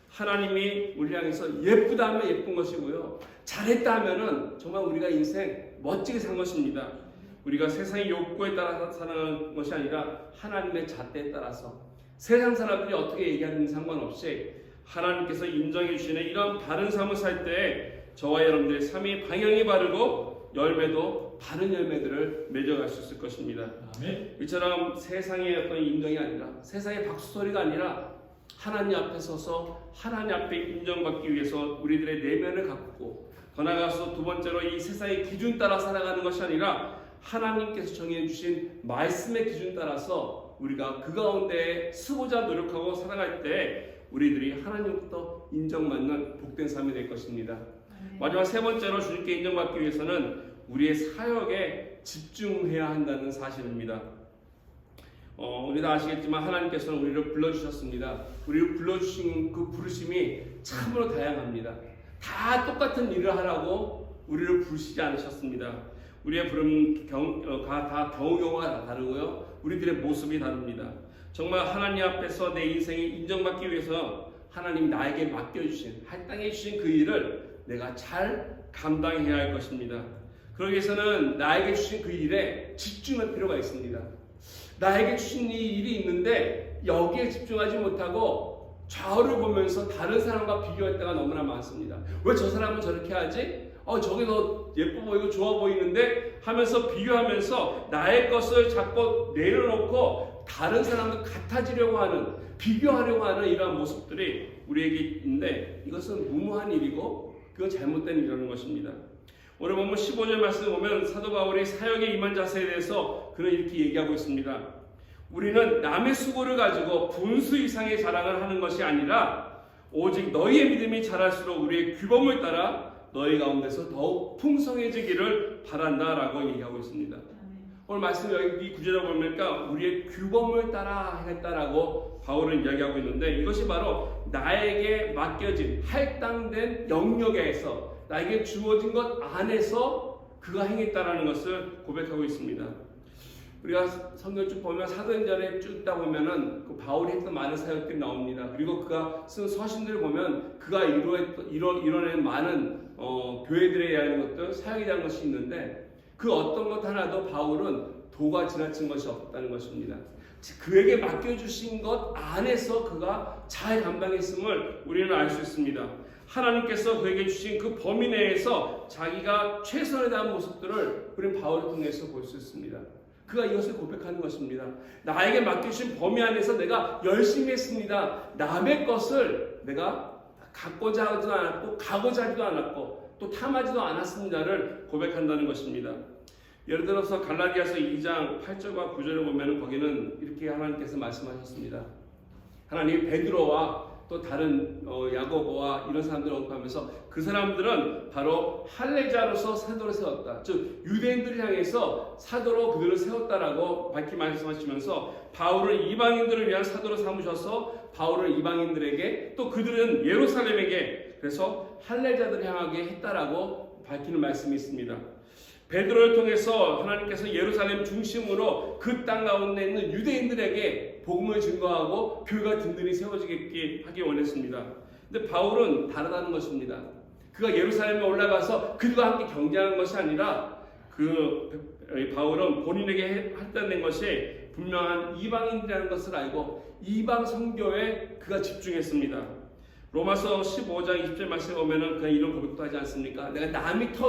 하나님이 우리 향해서 예쁘다 하면 예쁜 것이고요, 잘했다 하면은 정말 우리가 인생 멋지게 산 것입니다. 우리가 세상의 욕구에 따라서 사는 것이 아니라 하나님의 잣대에 따라서, 세상 사람들이 어떻게 얘기하는지 상관없이 하나님께서 인정해 주시는 이런 바른 삶을 살 때 저와 여러분들의 삶이 방향이 바르고 열매도 바른 열매들을 맺어갈 수 있을 것입니다. 아멘. 이처럼 세상의 어떤 인정이 아니라, 세상의 박수소리가 아니라 하나님 앞에 서서 하나님 앞에 인정받기 위해서 우리들의 내면을 갖고, 더 나아가서 두 번째로 이 세상의 기준 따라 살아가는 것이 아니라 하나님께서 정해 주신 말씀의 기준 따라서 우리가 그 가운데 쓰고자 노력하고 살아갈 때 우리들이 하나님부터 인정받는 복된 삶이 될 것입니다. 마지막 세 번째로 주님께 인정받기 위해서는 우리의 사역에 집중해야 한다는 사실입니다. 우리 다 아시겠지만 하나님께서는 우리를 불러주셨습니다. 우리를 불러주신 그 부르심이 참으로 다양합니다. 다 똑같은 일을 하라고 우리를 부르시지 않으셨습니다. 우리의 부름 다 경우가 다르고요, 우리들의 모습이 다릅니다. 정말 하나님 앞에서 내 인생이 인정받기 위해서 하나님이 나에게 맡겨주신, 할당해 주신 그 일을 내가 잘 감당해야 할 것입니다. 그러기 위해서는 나에게 주신 그 일에 집중할 필요가 있습니다. 나에게 주신 이 일이 있는데 여기에 집중하지 못하고 좌우를 보면서 다른 사람과 비교할 때가 너무나 많습니다. 왜 저 사람은 저렇게 하지? 저게 더 예뻐 보이고 좋아 보이는데 하면서 비교하면서 나의 것을 자꾸 내려놓고 다른 사람과 같아지려고 하는, 비교하려고 하는 이러한 모습들이 우리에게 있는데, 이것은 무모한 일이고 그건 잘못된 일이라는 것입니다. 오늘 본문 15절 말씀을 보면 사도 바울이 사역에 임한 자세에 대해서 그는 이렇게 얘기하고 있습니다. 우리는 남의 수고를 가지고 분수 이상의 자랑을 하는 것이 아니라 오직 너희의 믿음이 자랄수록 우리의 규범을 따라 너희 가운데서 더욱 풍성해지기를 바란다라고 얘기하고 있습니다. 오늘 말씀 여기 이 구절을 보니까 우리의 규범을 따라 하겠다라고 바울은 이야기하고 있는데, 이것이 바로 나에게 맡겨진 할당된 영역에서, 나에게 주어진 것 안에서 그가 행했다라는 것을 고백하고 있습니다. 우리가 성경 쭉 보면 사도행전에 쭉 있다 보면은 그 바울이 했던 많은 사역들이 나옵니다. 그리고 그가 쓴 서신들을 보면 그가 이뤄낸 많은 교회들에 대한 것들, 사역에 대한 것이 있는데, 그 어떤 것 하나도 바울은 도가 지나친 것이 없다는 것입니다. 그에게 맡겨주신 것 안에서 그가 잘 감당했음을 우리는 알 수 있습니다. 하나님께서 그에게 주신 그 범위 내에서 자기가 최선을 다한 모습들을 우리는 바울을 통해서 볼 수 있습니다. 그가 이것을 고백하는 것입니다. 나에게 맡겨주신 범위 안에서 내가 열심히 했습니다. 남의 것을 내가 갖고자 하지도 않았고 가고자 하지도 않았고 또 탐하지도 않았습니다를 고백한다는 것입니다. 예를 들어서 갈라디아서 2장 8절과 9절을 보면 거기는 이렇게 하나님께서 말씀하셨습니다. 하나님이 베드로와 또 다른 야고보와 이런 사람들을 언급하면서 그 사람들은 바로 할례자로서 사도를 세웠다. 즉 유대인들을 향해서 사도로 그들을 세웠다라고 밝히 말씀하시면서 바울을 이방인들을 위한 사도로 삼으셔서 바울을 이방인들에게 또 그들은 예루살렘에게 그래서 할례자들을 향하게 했다라고 밝히는 말씀이 있습니다. 베드로를 통해서 하나님께서 예루살렘 중심으로 그 땅 가운데 있는 유대인들에게 복음을 증거하고 교회가 든든히 세워지게 하기 원했습니다. 근데 바울은 다르다는 것입니다. 그가 예루살렘에 올라가서 그들과 함께 경쟁한 것이 아니라 바울은 본인에게 할당된 것이 분명한 이방인이라는 것을 알고 이방 선교에 그가 집중했습니다. 로마서 15장 20절 말씀에 보면은 그냥 이런 고백도 하지 않습니까? 내가 남이 터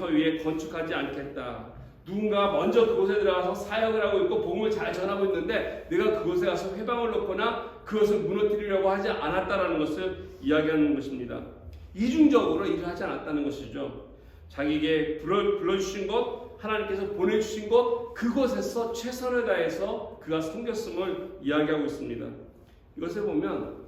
위에 건축하지 않겠다. 누군가 먼저 그곳에 들어가서 사역을 하고 있고 복음을 잘 전하고 있는데 내가 그곳에 가서 회방을 놓거나 그것을 무너뜨리려고 하지 않았다라는 것을 이야기하는 것입니다. 이중적으로 일을 하지 않았다는 것이죠. 자기에게 불러주신 곳, 하나님께서 보내주신 곳, 그곳에서 최선을 다해서 그가 섬겼음을 이야기하고 있습니다. 이것을 보면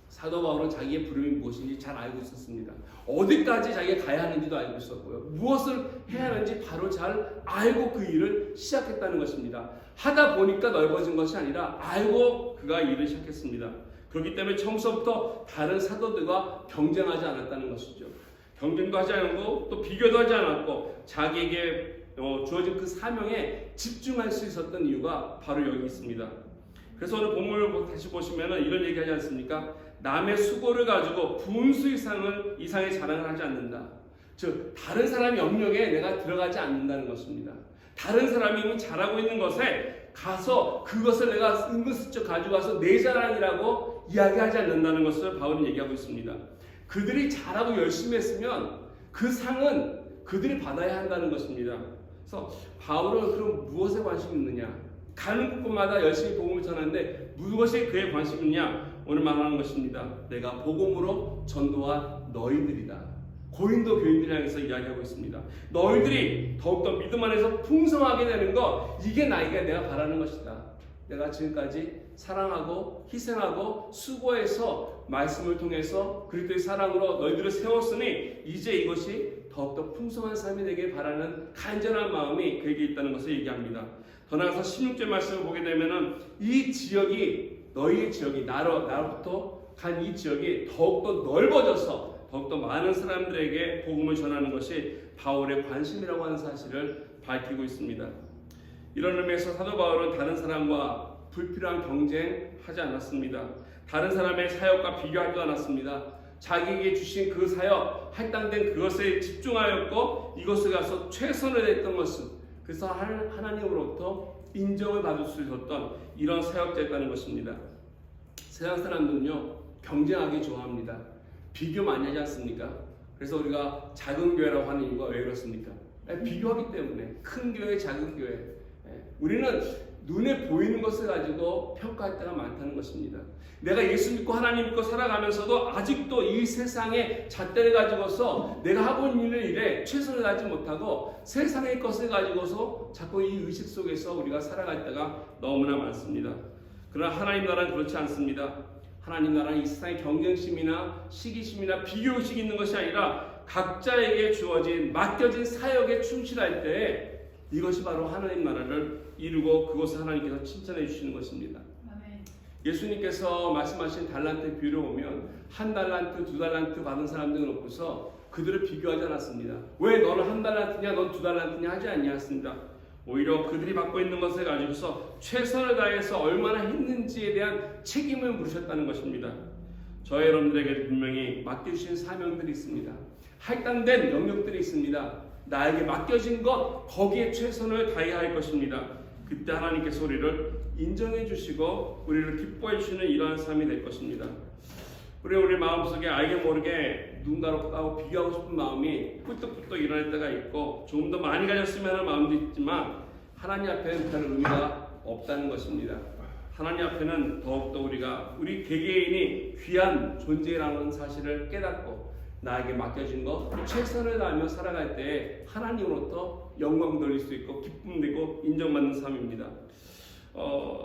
사도 바울은 자기의 부름이 무엇인지 잘 알고 있었습니다. 어디까지 자기가 가야 하는지도 알고 있었고요. 무엇을 해야 하는지 바로 잘 알고 그 일을 시작했다는 것입니다. 하다 보니까 넓어진 것이 아니라 알고 그가 일을 시작했습니다. 그렇기 때문에 처음부터 다른 사도들과 경쟁하지 않았다는 것이죠. 경쟁도 하지 않고 또 비교도 하지 않았고 자기에게 주어진 그 사명에 집중할 수 있었던 이유가 바로 여기 있습니다. 그래서 오늘 본문을 다시 보시면 이런 얘기하지 않습니까? 남의 수고를 가지고 분수 이상의 자랑을 하지 않는다. 즉 다른 사람의 영역에 내가 들어가지 않는다는 것입니다. 다른 사람이 이미 잘하고 있는 것에 가서 그것을 내가 은근슬쩍 가져가서 내 자랑이라고 이야기하지 않는다는 것을 바울은 얘기하고 있습니다. 그들이 잘하고 열심히 했으면 그 상은 그들이 받아야 한다는 것입니다. 그래서 바울은 그럼 무엇에 관심이 있느냐? 가는 곳마다 열심히 복음을 전하는데 무엇이 그에 관심이 있냐? 오늘 말하는 것입니다. 내가 복음으로 전도한 너희들이다. 고린도 교인들을 향해서 이야기하고 있습니다. 너희들이 더욱더 믿음 안에서 풍성하게 되는 것, 이게 내가 바라는 것이다. 내가 지금까지 사랑하고 희생하고 수고해서 말씀을 통해서 그리스도의 사랑으로 너희들을 세웠으니 이제 이것이 더욱더 풍성한 삶이 되길 바라는 간절한 마음이 그에게 있다는 것을 얘기합니다. 더 나아가서 16절 말씀을 보게 되면은 이 지역이 너희의 지역이 나로부터 간 이 지역이 더욱더 넓어져서 더욱더 많은 사람들에게 복음을 전하는 것이 바울의 관심이라고 하는 사실을 밝히고 있습니다. 이런 의미에서 사도 바울은 다른 사람과 불필요한 경쟁하지 않았습니다. 다른 사람의 사역과 비교하지도 않았습니다. 자기에게 주신 그 사역, 할당된 그것에 집중하였고 이것을 가서 최선을 다했던 것은 그래서 하나님으로부터 인정을 받을 수 있었던 이런 사역자였다는 것입니다. 세상 사람들은요 경쟁하기 좋아합니다. 비교 많이 하지 않습니까? 그래서 우리가 작은 교회라고 하는 이유가 왜 그렇습니까? 비교하기 때문에 큰 교회, 작은 교회. 우리는 눈에 보이는 것을 가지고 평가할 때가 많다는 것입니다. 내가 예수 믿고 하나님 믿고 살아가면서도 아직도 이 세상의 잣대를 가지고서 내가 하고 있는 일에 최선을 다하지 못하고 세상의 것을 가지고서 자꾸 이 의식 속에서 우리가 살아갈 때가 너무나 많습니다. 그러나 하나님 나라는 그렇지 않습니다. 하나님 나라는 이 세상의 경쟁심이나 시기심이나 비교의식이 있는 것이 아니라 각자에게 주어진 맡겨진 사역에 충실할 때 이것이 바로 하나님 나라를 이루고 그것을 하나님께서 칭찬해 주시는 것입니다. 아멘. 예수님께서 말씀하신 달란트 비유를 보면 한 달란트, 두 달란트 받은 사람들을 놓고서 그들을 비교하지 않았습니다. 왜 너는 한 달란트냐, 넌 두 달란트냐 하지 않았습니다. 오히려 그들이 받고 있는 것을 가지고서 최선을 다해서 얼마나 했는지에 대한 책임을 물으셨다는 것입니다. 저희 여러분들에게 분명히 맡겨주신 사명들이 있습니다. 할당된 영역들이 있습니다. 나에게 맡겨진 것 거기에 최선을 다해야 할 것입니다. 그때 하나님께서 우리를 인정해 주시고 우리를 기뻐해 주시는 이러한 삶이 될 것입니다. 우리 마음속에 알게 모르게 누군가로 비교하고 싶은 마음이 꿀떡꿀떡 일어날 때가 있고 조금 더 많이 가졌으면 하는 마음도 있지만 하나님 앞에는 별 의미가 없다는 것입니다. 하나님 앞에는 더욱더 우리 개개인이 귀한 존재라는 사실을 깨닫고 나에게 맡겨진 것 최선을 다하며 살아갈 때 하나님으로부터 영광 돌릴 수 있고 기쁨 되고 인정받는 삶입니다.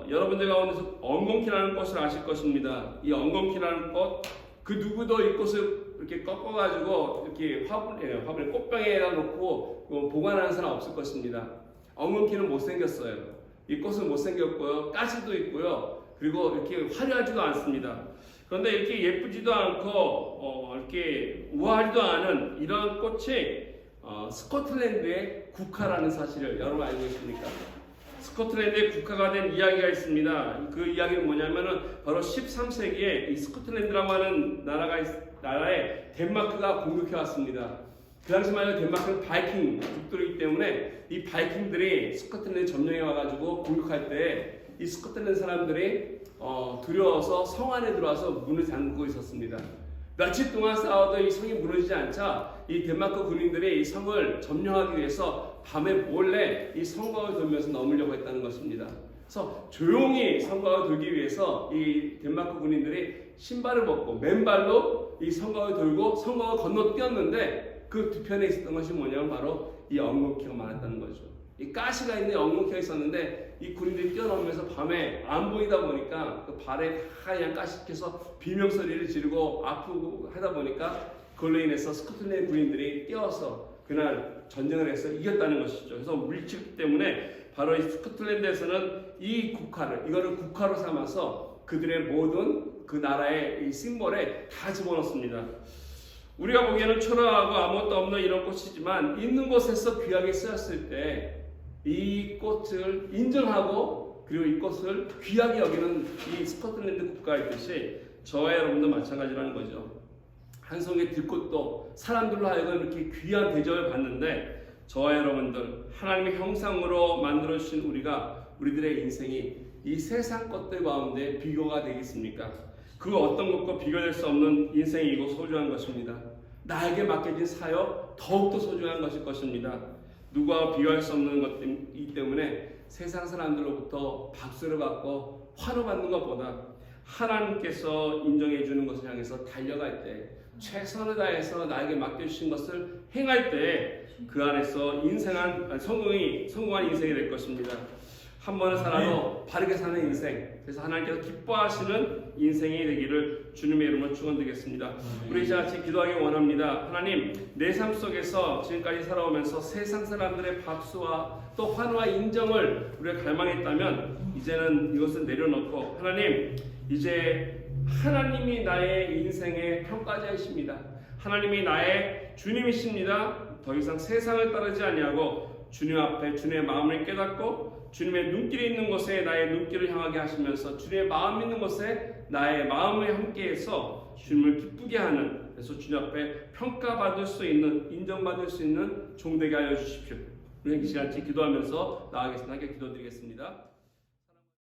여러분들 가운데서 엉겅퀴라는 꽃을 아실 것입니다. 이 엉겅퀴라는 꽃, 그 누구도 이 꽃을 이렇게 꺾어가지고 이렇게 화분에 꽃병에다 놓고 보관하는 사람 없을 것입니다. 엉겅퀴는 못생겼어요. 이 꽃은 못생겼고요, 가시도 있고요, 그리고 이렇게 화려하지도 않습니다. 그런데 이렇게 예쁘지도 않고 이렇게 우아하지도 않은 이런 꽃이 스코틀랜드의 국화라는 사실을 여러분 알고 계십니까? 스코틀랜드의 국화가 된 이야기가 있습니다. 그 이야기는 뭐냐면은 바로 13세기에 이 스코틀랜드라고 하는 나라에 덴마크가 공격해 왔습니다. 그 당시만 해도 덴마크는 바이킹 국들이기 때문에 이 바이킹들이 스코틀랜드 점령해 와가지고 공격할 때 이 스코틀랜드 사람들이 두려워서 성 안에 들어와서 문을 잠그고 있었습니다. 며칠 동안 싸워도 이 성이 무너지지 않자 이 덴마크 군인들이 이 성을 점령하기 위해서 밤에 몰래 이 성곽을 돌면서 넘으려고 했다는 것입니다. 그래서 조용히 성곽을 돌기 위해서 이 덴마크 군인들이 신발을 벗고 맨발로 이 성곽을 돌고 성곽을 건너뛰었는데 그 뒤편에 있었던 것이 뭐냐면 바로 이 엉겅퀴가 많았다는 거죠. 이 가시가 있는 엉겅퀴가 있었는데 이 군인들이 뛰어넘으면서 밤에 안 보이다 보니까 그 발에 다 그냥 가시켜서 비명소리를 지르고 아프고 하다 보니까 그걸로 인해서 스코틀랜드 군인들이 뛰어서 그날 전쟁을 해서 이겼다는 것이죠. 그래서 물리치기 때문에 바로 이 스코틀랜드에서는 이 이거를 국화로 삼아서 그들의 모든 그 나라의 이 심볼에 다 집어넣습니다. 우리가 보기에는 초라하고 아무것도 없는 이런 꽃이지만 있는 곳에서 귀하게 쓰였을 때 이 꽃을 인정하고 그리고 이 꽃을 귀하게 여기는 이 스코틀랜드 국가의 뜻이 저와 여러분도 마찬가지라는 거죠. 한 송이 들꽃도 사람들로 하여금 이렇게 귀한 대접을 받는데 저와 여러분들 하나님의 형상으로 만들어주신 우리들의 인생이 이 세상 것들 가운데 비교가 되겠습니까? 그 어떤 것과 비교될 수 없는 인생이고 소중한 것입니다. 나에게 맡겨진 사역 더욱더 소중한 것일 것입니다. 누구와 비교할 수 없는 것이기 때문에 세상 사람들로부터 박수를 받고 환호받는 것보다 하나님께서 인정해 주는 것을 향해서 달려갈 때 최선을 다해서 나에게 맡겨주신 것을 행할 때 그 안에서 성공한 인생이 될 것입니다. 한 번을 살아도 바르게 사는 인생, 그래서 하나님께서 기뻐하시는 인생이 되기를 주님의 이름으로 축원드리겠습니다. 우리 이제 같이 기도하기 원합니다. 하나님, 내 삶 속에서 지금까지 살아오면서 세상 사람들의 박수와 또 환호와 인정을 우리가 갈망했다면 이제는 이것을 내려놓고 하나님, 이제 하나님이 나의 인생의 평가자이십니다. 하나님이 나의 주님이십니다. 더 이상 세상을 따르지 아니하고 주님 앞에 주님의 마음을 깨닫고 주님의 눈길이 있는 곳에 나의 눈길을 향하게 하시면서 주님의 마음 있는 곳에 나의 마음을 함께해서 주님을 기쁘게 하는, 그래서 주님 앞에 평가받을 수 있는, 인정받을 수 있는 종 되게 하여 주십시오. 우리 이 시간 기도하면서 나아가겠습니다. 함께 기도드리겠습니다.